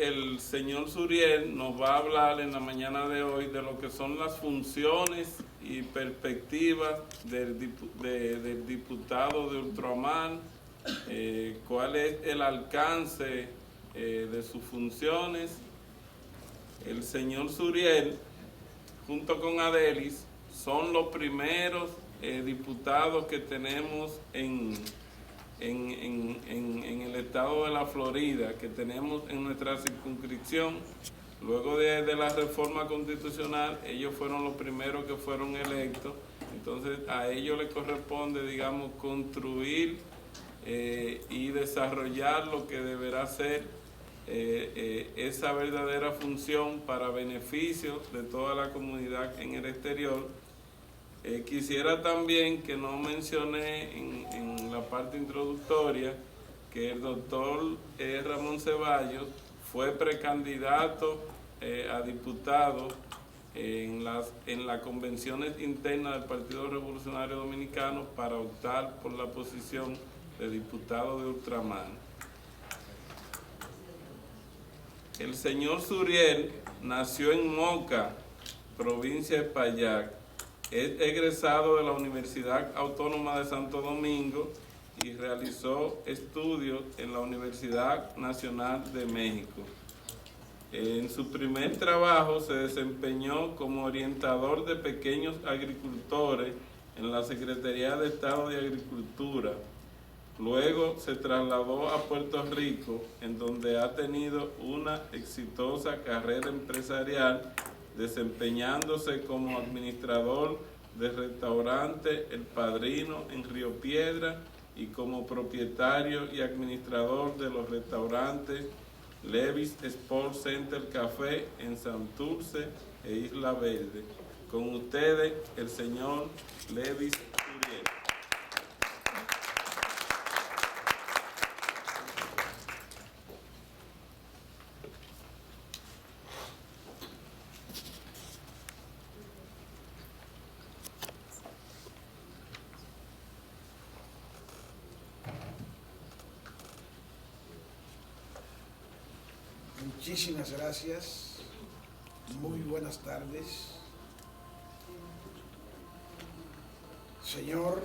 El señor Suriel nos va a hablar en la mañana de hoy de lo que son las funciones y perspectivas del diputado de ultramar, cuál es el alcance de sus funciones. El señor Suriel, junto con Adelis, son los primeros diputados que tenemos en el estado de la Florida, que tenemos en nuestra circunscripción. Luego de la reforma constitucional, ellos fueron los primeros que fueron electos. Entonces a ellos les corresponde, digamos, construir y desarrollar lo que deberá ser esa verdadera función para beneficio de toda la comunidad en el exterior. Quisiera también que no mencioné en la parte introductoria que el doctor Ramón Ceballos fue precandidato a diputado en las convenciones internas del Partido Revolucionario Dominicano para optar por la posición de diputado de ultramar. El señor Suriel nació en Moca, provincia de Espaillat. Es egresado de la Universidad Autónoma de Santo Domingo y realizó estudios en la Universidad Nacional de México. En su primer trabajo se desempeñó como orientador de pequeños agricultores en la Secretaría de Estado de Agricultura. Luego se trasladó a Puerto Rico, en donde ha tenido una exitosa carrera empresarial, desempeñándose como administrador del restaurante El Padrino en Río Piedra y como propietario y administrador de los restaurantes Levis Sport Center Café en Santurce e Isla Verde. Con ustedes, el señor Levis Suriel. Muchísimas gracias, muy buenas tardes. Señor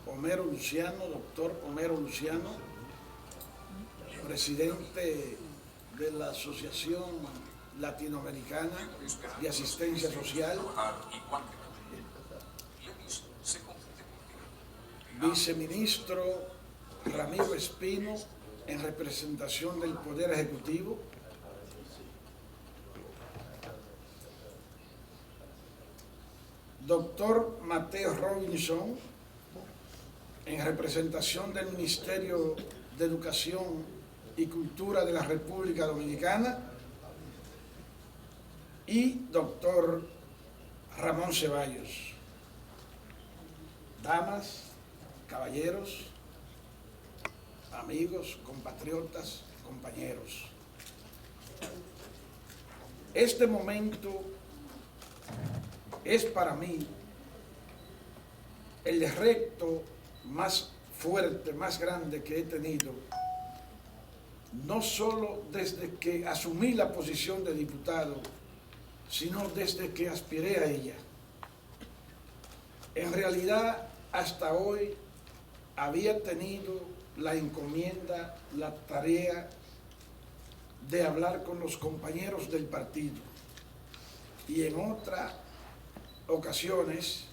Homero Luciano, doctor Homero Luciano, presidente de la Asociación Latinoamericana de Asistencia Social, viceministro Ramiro Espino, en representación del Poder Ejecutivo, doctor Mateo Robinson, en representación del Ministerio de Educación y Cultura de la República Dominicana, y doctor Ramón Ceballos. Damas, caballeros, amigos, compatriotas, compañeros. Este momento es para mí el reto más fuerte, más grande que he tenido, no solo desde que asumí la posición de diputado, sino desde que aspiré a ella. En realidad, hasta hoy había tenido la encomienda, la tarea de hablar con los compañeros del partido, y en otras ocasiones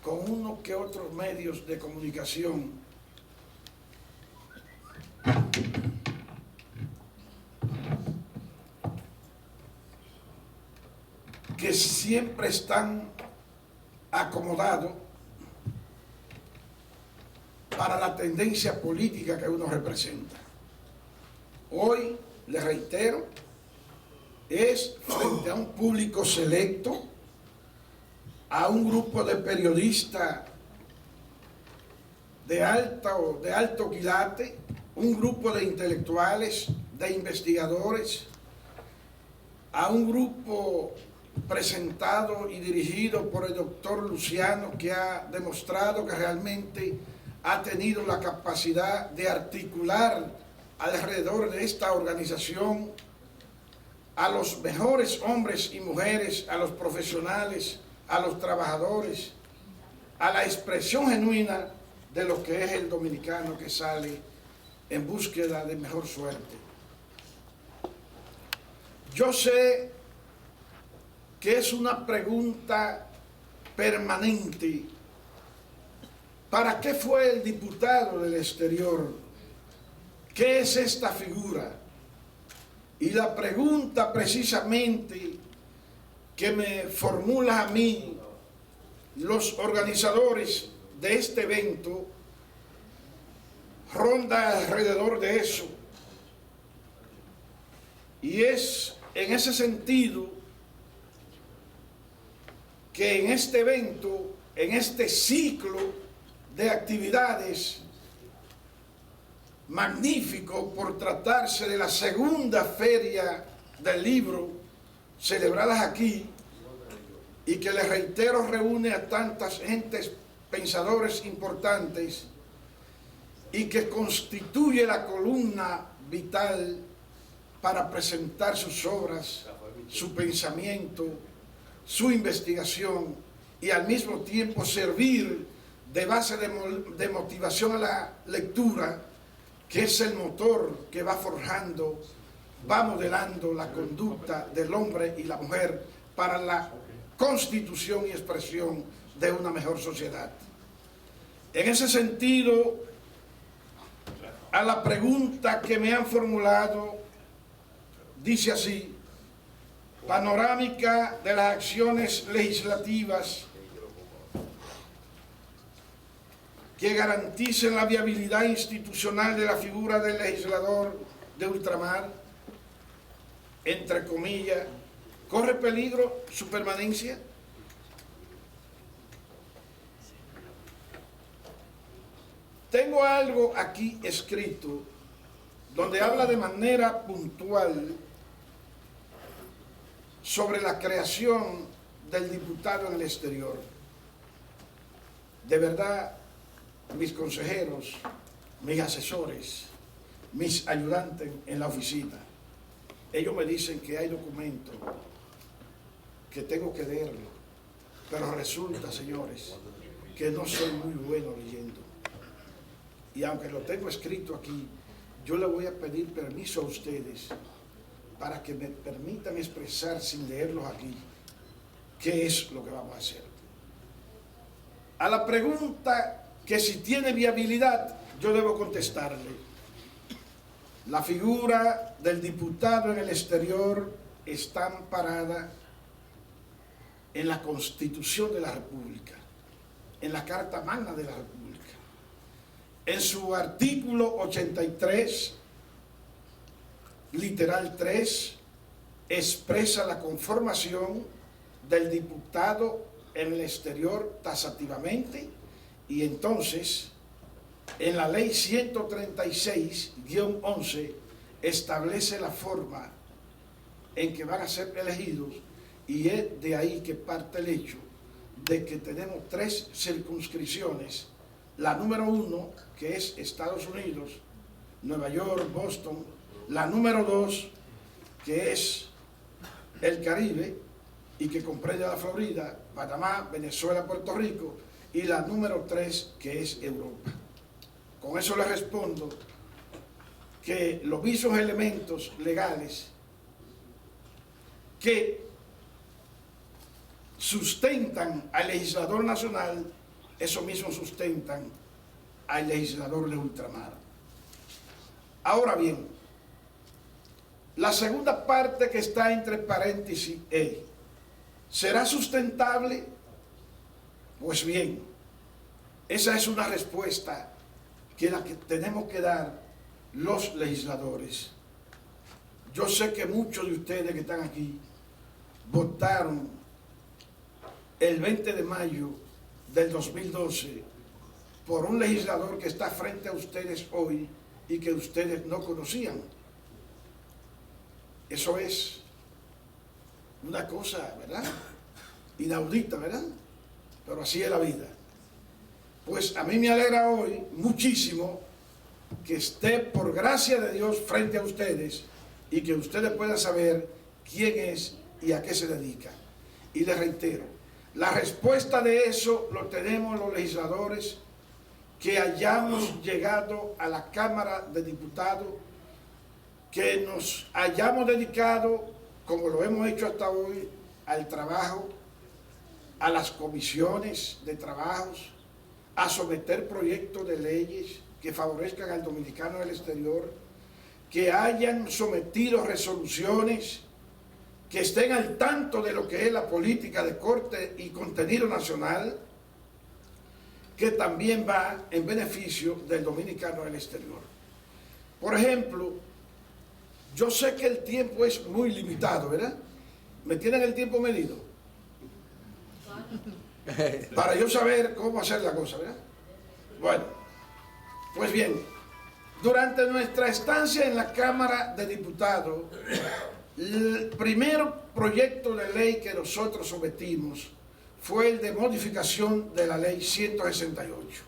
con uno que otros medios de comunicación que siempre están acomodados para la tendencia política que uno representa. Hoy, les reitero, es frente a un público selecto, a un grupo de periodistas de alto quilate, un grupo de intelectuales, de investigadores, a un grupo presentado y dirigido por el doctor Luciano, que ha demostrado que realmente ha tenido la capacidad de articular alrededor de esta organización a los mejores hombres y mujeres, a los profesionales, a los trabajadores, a la expresión genuina de lo que es el dominicano que sale en búsqueda de mejor suerte. Yo sé que es una pregunta permanente. ¿Para qué fue el diputado del exterior? ¿Qué es esta figura? Y la pregunta precisamente que me formula a mí los organizadores de este evento ronda alrededor de eso. Y es en ese sentido que en este evento, en este ciclo de actividades magnífico por tratarse de la segunda feria del libro celebradas aquí y que les reitero reúne a tantas gentes pensadores importantes y que constituye la columna vital para presentar sus obras, su pensamiento, su investigación y al mismo tiempo servir de base de motivación a la lectura, que es el motor que va forjando, va modelando la conducta del hombre y la mujer para la constitución y expresión de una mejor sociedad. En ese sentido, a la pregunta que me han formulado, dice así: panorámica de las acciones legislativas que garanticen la viabilidad institucional de la figura del legislador de ultramar, entre comillas, ¿corre peligro su permanencia? Tengo algo aquí escrito donde habla de manera puntual sobre la creación del diputado en el exterior. De verdad, mis consejeros, mis asesores, mis ayudantes en la oficina, ellos me dicen que hay documentos que tengo que leerlo, pero resulta, señores, que no soy muy bueno leyendo. Y aunque lo tengo escrito aquí, yo le voy a pedir permiso a ustedes para que me permitan expresar sin leerlos aquí qué es lo que vamos a hacer. A la pregunta que si tiene viabilidad, yo debo contestarle: la figura del diputado en el exterior está amparada en la Constitución de la República, en la Carta Magna de la República. En su artículo 83, literal 3, expresa la conformación del diputado en el exterior taxativamente, y entonces en la ley 136-11 establece la forma en que van a ser elegidos, y es de ahí que parte el hecho de que tenemos 3 circunscripciones. La número 1, que es Estados Unidos, Nueva York, Boston. La número 2, que es el Caribe y que comprende la Florida, Panamá, Venezuela, Puerto Rico. Y la número 3, que es Europa. Con eso le respondo que los mismos elementos legales que sustentan al legislador nacional, eso mismo sustentan al legislador de ultramar. Ahora bien, la segunda parte que está entre paréntesis es: ¿será sustentable? Pues bien, esa es una respuesta que tenemos que dar los legisladores. Yo sé que muchos de ustedes que están aquí votaron el 20 de mayo del 2012 por un legislador que está frente a ustedes hoy y que ustedes no conocían. Eso es una cosa, ¿verdad?, inaudita, ¿verdad? Pero así es la vida. Pues a mí me alegra hoy muchísimo que esté por gracia de Dios frente a ustedes y que ustedes puedan saber quién es y a qué se dedica. Y les reitero, la respuesta de eso lo tenemos los legisladores que hayamos llegado a la Cámara de Diputados, que nos hayamos dedicado, como lo hemos hecho hasta hoy, al trabajo, a las comisiones de trabajos, a someter proyectos de leyes que favorezcan al dominicano del exterior, que hayan sometido resoluciones que estén al tanto de lo que es la política de corte y contenido nacional, que también va en beneficio del dominicano del exterior. Por ejemplo, yo sé que el tiempo es muy limitado, ¿verdad? ¿Me tienen el tiempo medido? Para yo saber cómo hacer la cosa, ¿verdad? Bueno, pues bien, durante nuestra estancia en la Cámara de Diputados, el primer proyecto de ley que nosotros sometimos fue el de modificación de la Ley 168,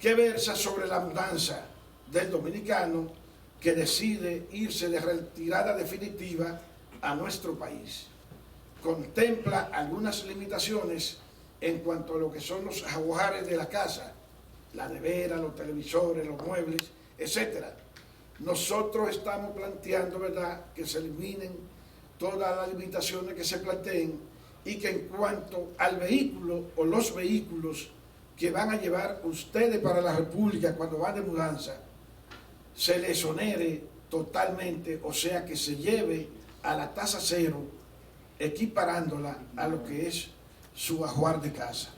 que versa sobre la mudanza del dominicano que decide irse de retirada definitiva a nuestro país. Contempla algunas limitaciones en cuanto a lo que son los hogares de la casa, la nevera, los televisores, los muebles, etc. Nosotros estamos planteando, ¿verdad?, que se eliminen todas las limitaciones que se planteen y que en cuanto al vehículo o los vehículos que van a llevar ustedes para la República cuando van de mudanza, se les exonere totalmente, o sea que se lleve a la tasa cero, equiparándola a lo que es su ajuar de casa.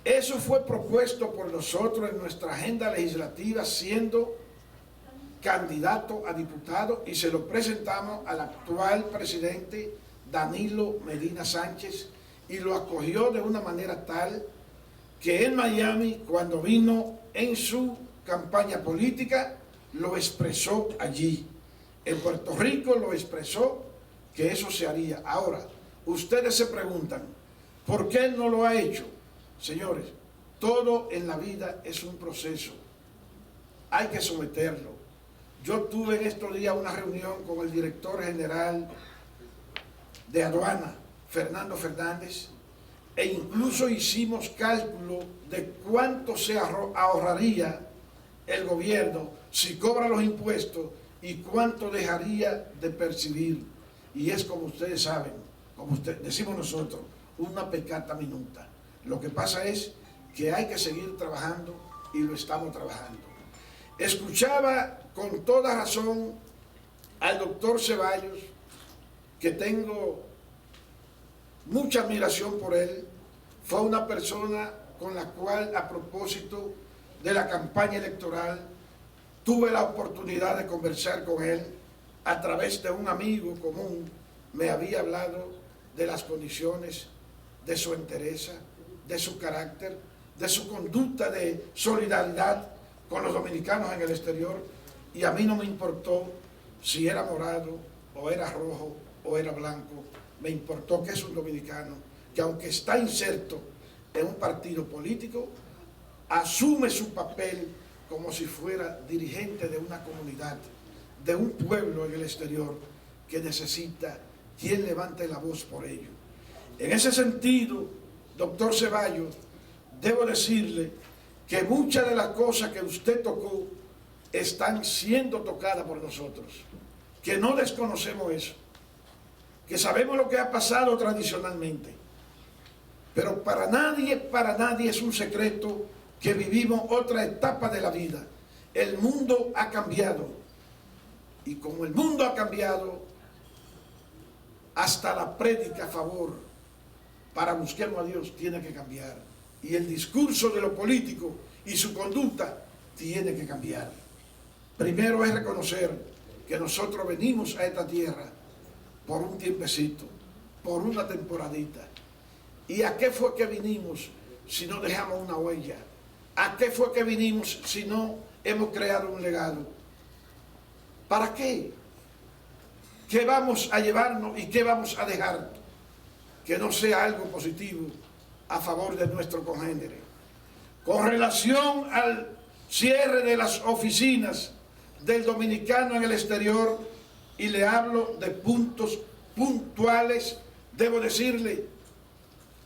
Eso fue propuesto por nosotros en nuestra agenda legislativa siendo candidato a diputado y se lo presentamos al actual presidente Danilo Medina Sánchez y lo acogió de una manera tal que en Miami, cuando vino en su campaña política, lo expresó allí. En Puerto Rico lo expresó que eso se haría. Ahora, ustedes se preguntan, ¿por qué no lo ha hecho? Señores, todo en la vida es un proceso. Hay que someterlo. Yo tuve en estos días una reunión con el director general de aduana, Fernando Fernández, e incluso hicimos cálculo de cuánto se ahorraría el gobierno si cobra los impuestos y cuánto dejaría de percibir. Y es como ustedes saben, como decimos nosotros, una pecata minuta. Lo que pasa es que hay que seguir trabajando y lo estamos trabajando. Escuchaba con toda razón al doctor Ceballos, que tengo mucha admiración por él. Fue una persona con la cual, a propósito de la campaña electoral, tuve la oportunidad de conversar con él a través de un amigo común. Me había hablado de las condiciones de su entereza, de su carácter, de su conducta de solidaridad con los dominicanos en el exterior, y a mí no me importó si era morado o era rojo o era blanco. Me importó que es un dominicano que, aunque está inserto en un partido político, asume su papel como si fuera dirigente de una comunidad, de un pueblo en el exterior que necesita quien levante la voz por ello. En ese sentido, doctor Ceballos, debo decirle que muchas de las cosas que usted tocó están siendo tocadas por nosotros, que no desconocemos eso, que sabemos lo que ha pasado tradicionalmente, pero para nadie es un secreto que vivimos otra etapa de la vida. El mundo ha cambiado, y como el mundo ha cambiado, hasta la prédica a favor para busquemos a Dios tiene que cambiar, y el discurso de los políticos y su conducta tiene que cambiar. Primero es reconocer que nosotros venimos a esta tierra por un tiempecito, por una temporadita. ¿Y a qué fue que vinimos si no dejamos una huella? ¿A qué fue que vinimos si no hemos creado un legado? ¿Para qué? ¿Qué vamos a llevarnos y qué vamos a dejar que no sea algo positivo a favor de nuestro congénere? Con relación al cierre de las oficinas del dominicano en el exterior, y le hablo de puntos puntuales. Debo decirle,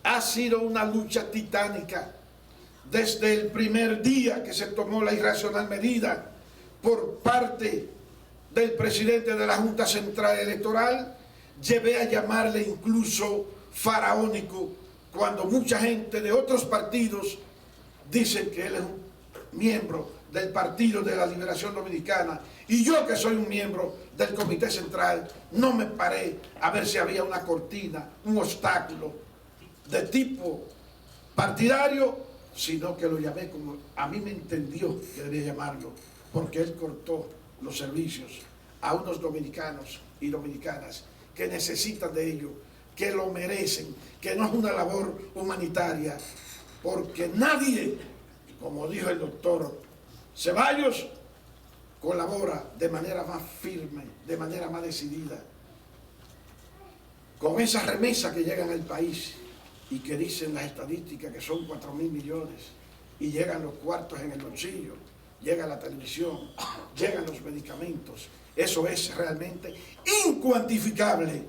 ha sido una lucha titánica. Desde el primer día que se tomó la irracional medida por parte del presidente de la Junta Central Electoral, llevé a llamarle incluso faraónico, cuando mucha gente de otros partidos dicen que él es un miembro del Partido de la Liberación Dominicana, y yo, que soy un miembro del Comité Central, no me paré a ver si había una cortina, un obstáculo de tipo partidario, sino que lo llamé como a mí me entendió que debía llamarlo, porque él cortó los servicios a unos dominicanos y dominicanas que necesitan de ello, que lo merecen, que no es una labor humanitaria, porque nadie, como dijo el doctor Ceballos, colabora de manera más firme, de manera más decidida, con esas remesas que llegan al país y que dicen las estadísticas que son 4.000 millones, y llegan los cuartos en el bolsillo, llega la televisión, llegan los medicamentos. Eso es realmente incuantificable,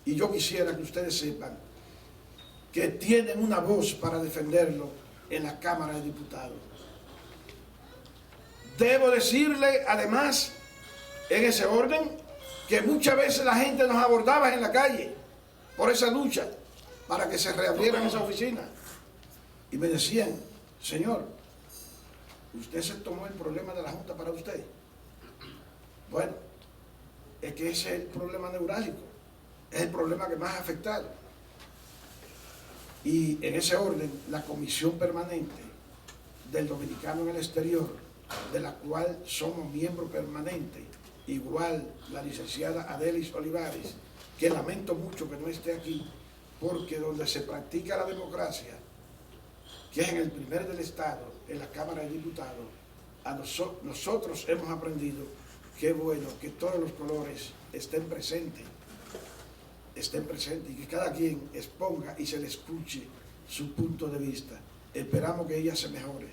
y yo quisiera que ustedes sepan que tienen una voz para defenderlo en la Cámara de Diputados. Debo decirle, además, en ese orden, que muchas veces la gente nos abordaba en la calle por esa lucha, para que se reabrieran esa oficina. Y me decían, señor, ¿usted se tomó el problema de la Junta para usted? Bueno, es que ese es el problema neurálgico, es el problema que más ha afectado. Y en ese orden, la comisión permanente del dominicano en el exterior, de la cual somos miembros permanentes, igual la licenciada Adelis Olivares, que lamento mucho que no esté aquí, porque donde se practica la democracia, que es en el primer del Estado, en la Cámara de Diputados, nosotros hemos aprendido que es bueno que todos los colores estén presentes, y que cada quien exponga y se le escuche su punto de vista. Esperamos que ella se mejore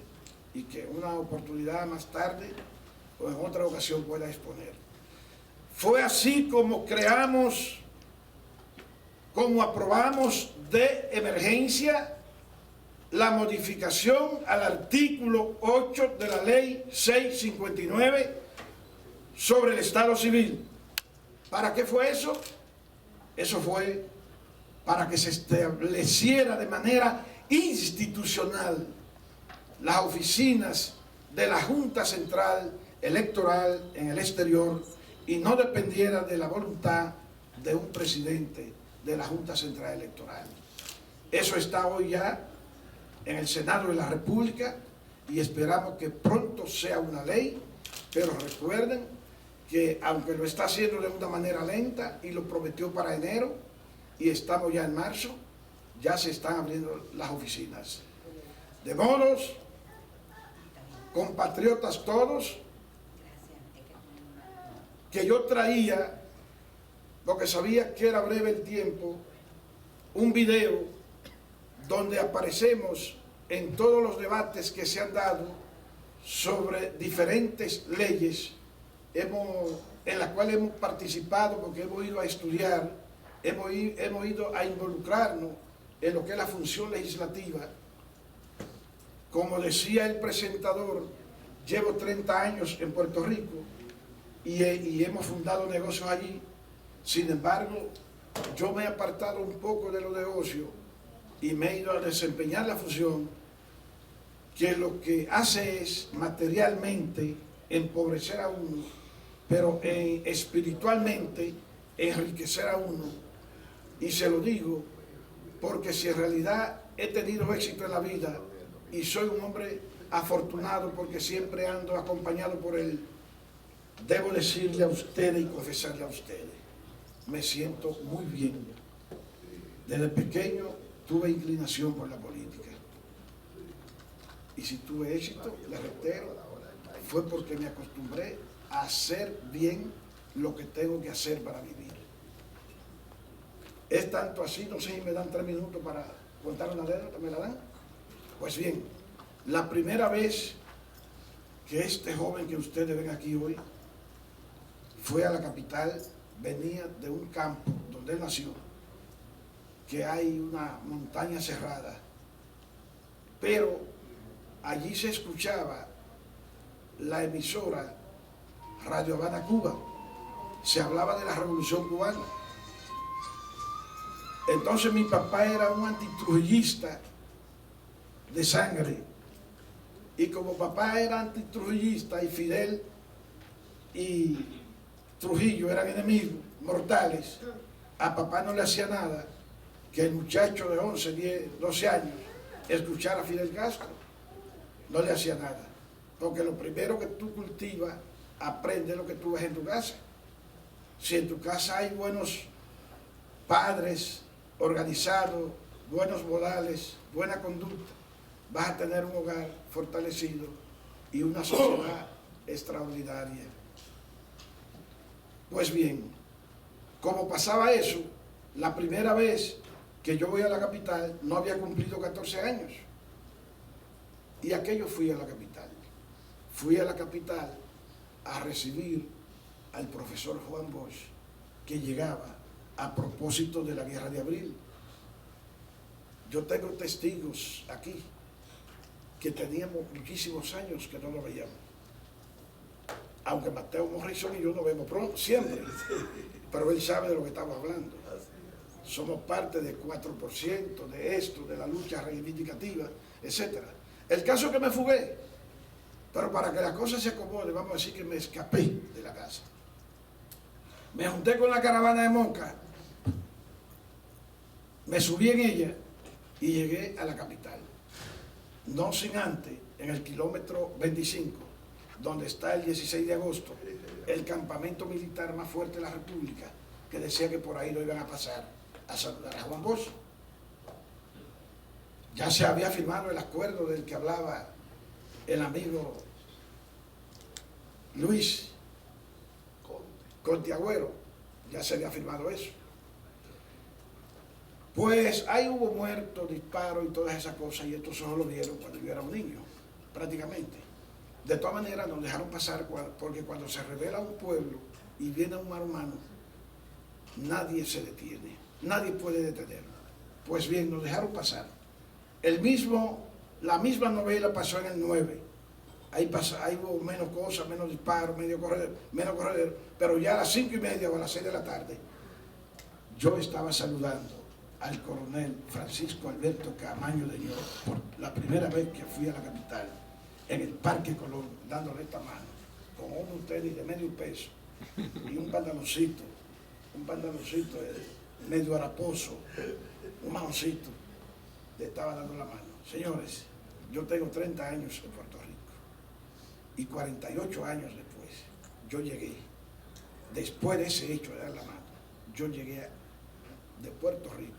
y que una oportunidad más tarde o en otra ocasión pueda exponer. Fue así como aprobamos de emergencia la modificación al artículo 8 de la ley 659 sobre el Estado Civil. ¿Para qué fue eso? Eso fue para que se estableciera de manera institucional las oficinas de la Junta Central Electoral en el exterior y no dependiera de la voluntad de un presidente de la Junta Central Electoral. Eso está hoy ya en el Senado de la República y esperamos que pronto sea una ley, pero recuerden que aunque lo está haciendo de una manera lenta y lo prometió para enero y estamos ya en marzo, ya se están abriendo las oficinas. De modos, compatriotas todos, que yo traía, porque sabía que era breve el tiempo, un video donde aparecemos en todos los debates que se han dado sobre diferentes leyes en las cuales hemos participado, porque hemos ido a estudiar, hemos ido a involucrarnos en lo que es la función legislativa. Como decía el presentador, llevo 30 años en Puerto Rico y hemos fundado negocios allí. Sin embargo, yo me he apartado un poco de lo de ocio y me he ido a desempeñar la función que lo que hace es materialmente empobrecer a uno, pero espiritualmente enriquecer a uno. Y se lo digo porque si en realidad he tenido éxito en la vida y soy un hombre afortunado porque siempre ando acompañado por él, debo decirle a ustedes y confesarle a ustedes, me siento muy bien. Desde pequeño tuve inclinación por la política. Y si tuve éxito, le reitero, fue porque me acostumbré a hacer bien lo que tengo que hacer para vivir. Es tanto así, no sé si me dan 3 minutos para contar una anécdota, ¿me la dan? Pues bien, la primera vez que este joven que ustedes ven aquí hoy fue a la capital, venía de un campo donde él nació, que hay una montaña cerrada, pero allí se escuchaba la emisora Radio Habana Cuba, se hablaba de la Revolución Cubana. Entonces mi papá era un antitrujillista de sangre, y como papá era antitrujillista y Fidel y Trujillo eran enemigos mortales, a papá no le hacía nada que el muchacho de 11, 10, 12 años escuchara a Fidel Castro. No le hacía nada, porque lo primero que tú cultivas, aprende lo que tú ves en tu casa. Si en tu casa hay buenos padres organizados, buenos modales, buena conducta, vas a tener un hogar fortalecido y una sociedad extraordinaria. Pues bien, como pasaba eso, la primera vez que yo voy a la capital no había cumplido 14 años. Y aquello fui a la capital. Fui a la capital a recibir al profesor Juan Bosch, que llegaba a propósito de la Guerra de Abril. Yo tengo testigos aquí que teníamos muchísimos años que no lo veíamos. Aunque Mateo Morrison y yo nos vemos pronto, siempre. Pero él sabe de lo que estamos hablando. Somos parte del 4% de esto, de la lucha reivindicativa, etc. El caso es que me fugué, pero para que la cosa se acomode, vamos a decir que me escapé de la casa. Me junté con la caravana de Moca, me subí en ella y llegué a la capital. No sin antes, en el kilómetro 25, donde está el 16 de agosto, el campamento militar más fuerte de la República, que decía que por ahí lo iban a pasar a saludar a Juan Bosch. Ya se había firmado el acuerdo del que hablaba el amigo Luis Conte Agüero, ya se había firmado eso. Pues ahí hubo muertos, disparos y todas esas cosas, y esto solo lo vieron cuando yo era un niño, prácticamente. De todas maneras nos dejaron pasar, porque cuando se revela un pueblo y viene un mar humano, nadie se detiene, nadie puede detenerlo. Pues bien, nos dejaron pasar. La misma novela pasó en el 9. Ahí hubo menos cosas, menos disparos, menos corredor, pero ya a las 5:30 o a las 6 de la tarde, yo estaba saludando al coronel Francisco Alberto Camaño de Dios por la primera vez que fui a la capital, en el Parque Colón, dándole esta mano, con un tenis de medio peso y un pantaloncito medio haraposo, un manoncito, le estaba dando la mano. Señores, yo tengo 30 años en Puerto Rico y 48 años después, yo llegué, después de ese hecho de dar la mano, yo llegué de Puerto Rico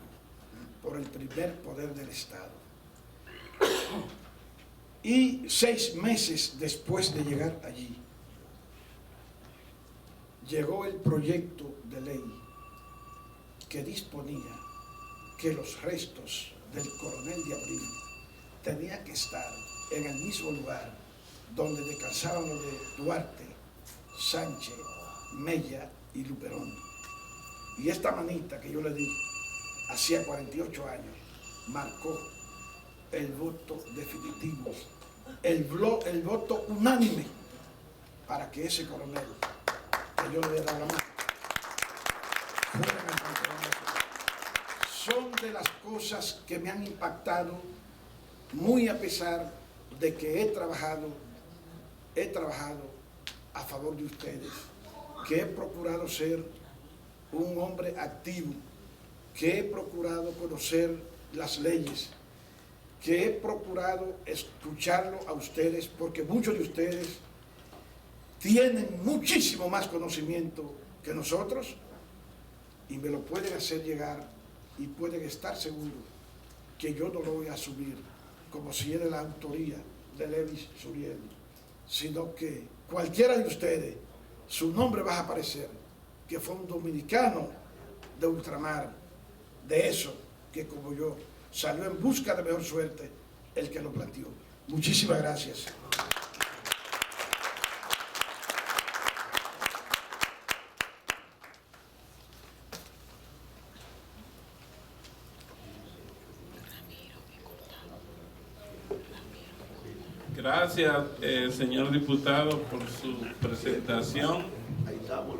por el primer poder del Estado. Y 6 meses después de llegar allí, llegó el proyecto de ley que disponía que los restos del coronel de Abril tenían que estar en el mismo lugar donde descansaban los de Duarte, Sánchez, Mella y Luperón. Y esta manita que yo le di hacía 48 años marcó el voto definitivo, el voto unánime para que ese coronel que yo le había dado la mano fuera en el campeonato. Son de las cosas que me han impactado, muy a pesar de que he trabajado a favor de ustedes, que he procurado ser un hombre activo, que he procurado conocer las leyes, que he procurado escucharlo a ustedes, porque muchos de ustedes tienen muchísimo más conocimiento que nosotros y me lo pueden hacer llegar y pueden estar seguros que yo no lo voy a asumir como si era la autoría de Levis Suriel, sino que cualquiera de ustedes, su nombre va a aparecer, que fue un dominicano de ultramar, de eso que como yo salió en busca de mejor suerte el que lo planteó. Muchísimas gracias. Gracias, señor diputado, por su presentación. Ahí estamos.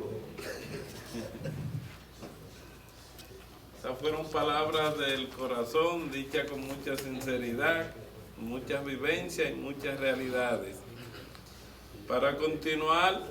Esas fueron palabras del corazón, dichas con mucha sinceridad, muchas vivencias y muchas realidades. Para continuar,